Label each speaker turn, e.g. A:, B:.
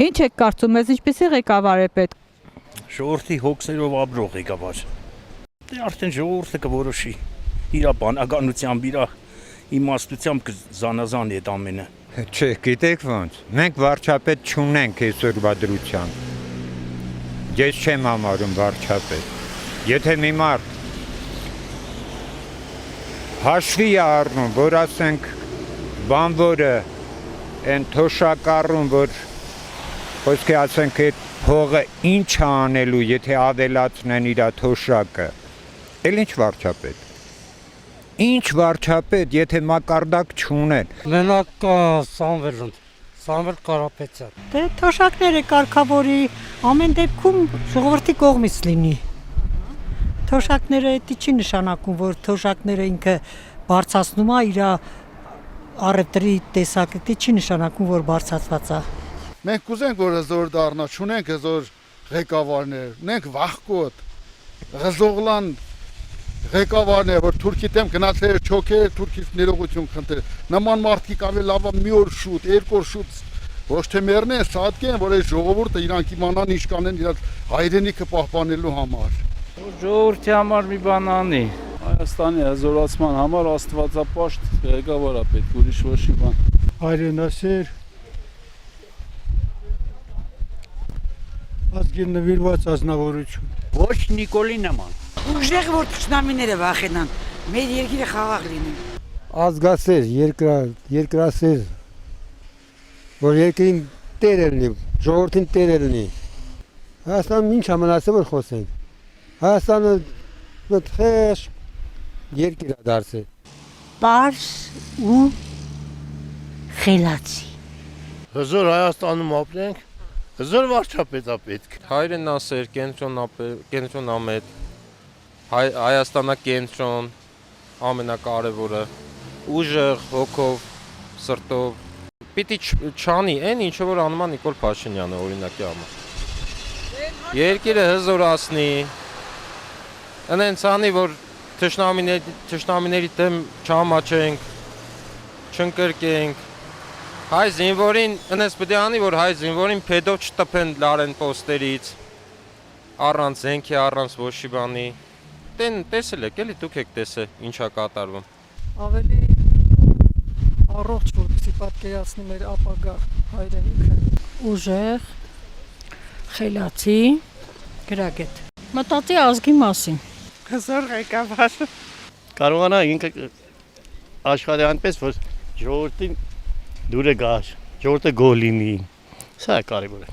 A: Ինչ եք կարծում, մեզ ինչպեսի ղեկավար է պետք։
B: Ժողովրդի հոգսերով ապրող ղեկավար։ Դե արդեն ժողովուրդը կորոշի իր բանականությամբ, իր իմաստությամբ կզանազանի այդ ամենը։
C: Չէ, գիտեք ոնց։ Մենք վարչապետ չունենք այսօրվա դրությամբ։ Ես չեմ համարում վարչապետ։ Եթե մի մարդ հաշվի է առնում, որ ասենք բանվորը այն թոշակառուն, որ խոսքի ասենք այդ փողը ինչ է անելու, եթե ավելացնեն իր թոշակը, էլ ինչ վարչապետ։ Ինչ վարչապետ, եթե մակարդակ չունեն։
D: Մենակ Սամվել Կարապետյան։
E: Դե թոշակները կարգավորի, ամեն դեպքում ժողովրդի կողմից լինի։ Թոշակները դա չի նշանակում, որ թոշակները ինքը բարձրացնում է իր առևտրի տեսակը, դա չի նշանակում, որ բարձրացված է։
F: Մենք կուզենք, որ հզոր դառնա, չունենք հզոր ղեկավարներ, ունենք վախկոտ, ղզողլան ղեկավարներ, որ Թուրքի դեմ գնացել չոքեր, Թուրքից ներողություն խնդրել։ Նման մարդիկ ավելի լավ մի օր շուտ, երկու օր շուտ ոչ թե մեռնեն, սատկեն, որ այս ժողովուրդը իրանք իմանան ինչ կանեն իր հայրենիքը պահպանելու համար։
G: Ժողովրդի համար մի բան անի։ Հայաստանի հզորացման համար աստվածապաշտ ղեկավար է պետք, ուրիշ ոչ մի բան։
D: Հայրենասեր, ազգին նվիրված ազնվորություն։
H: Ոչ Նիկոլի նման։
E: Ուժեղ որ ճշնամիները վախենան, մեր երկիրը խաղաղ լինի։
D: Ազգասեր, երկրասեր, որ երկրին տեր լինի, ժողովրդին տեր լինի։ Հայաստանում ինչ ամենասեր որ խոսենք։ Հայաստանը խեղճ երկիր է դարձել։
E: Պարզ ու խելացի։
I: Հզոր Հայաստանում ապրենք, հզոր վարչապետ է պետք։
J: Հայրենասեր, կենտրոնամետ, Հայաստանակենտրոն, ամենակարևորը, ուժեղ, հոգով, սրտով, պիտի չանի այն ինչը որ անում է Նիկոլ Փաշինյանը օրինակի համար։ Երկիրը հզորացնի, այնց անի, որ թշնամիների դեմ չհամաչենք, չընկրկենք, հայ զինվորին, այնց պետք է անի, որ հայ զինվորին փեդով չտպեն լարեն պոստերից, առանց զենքի, առանց ոչ մի բանի։ Տեսել եք, էլի դուք եք տեսել ինչա կատարվում։
K: Ավելի առողջ, որպեսզի պատկերացնի մեր ապագա հայրենիքը։
E: Ուժեղ, խելացի, գրագետ։
A: Մտածի ազգի մասին։
E: Հզոր ղեկավար։
I: Կարողանա ինքը աշխարհի այնպես, որ ժողովրդին դուրը գա, ժողովուրդը գոհ լինի։ Սա է կարևորը։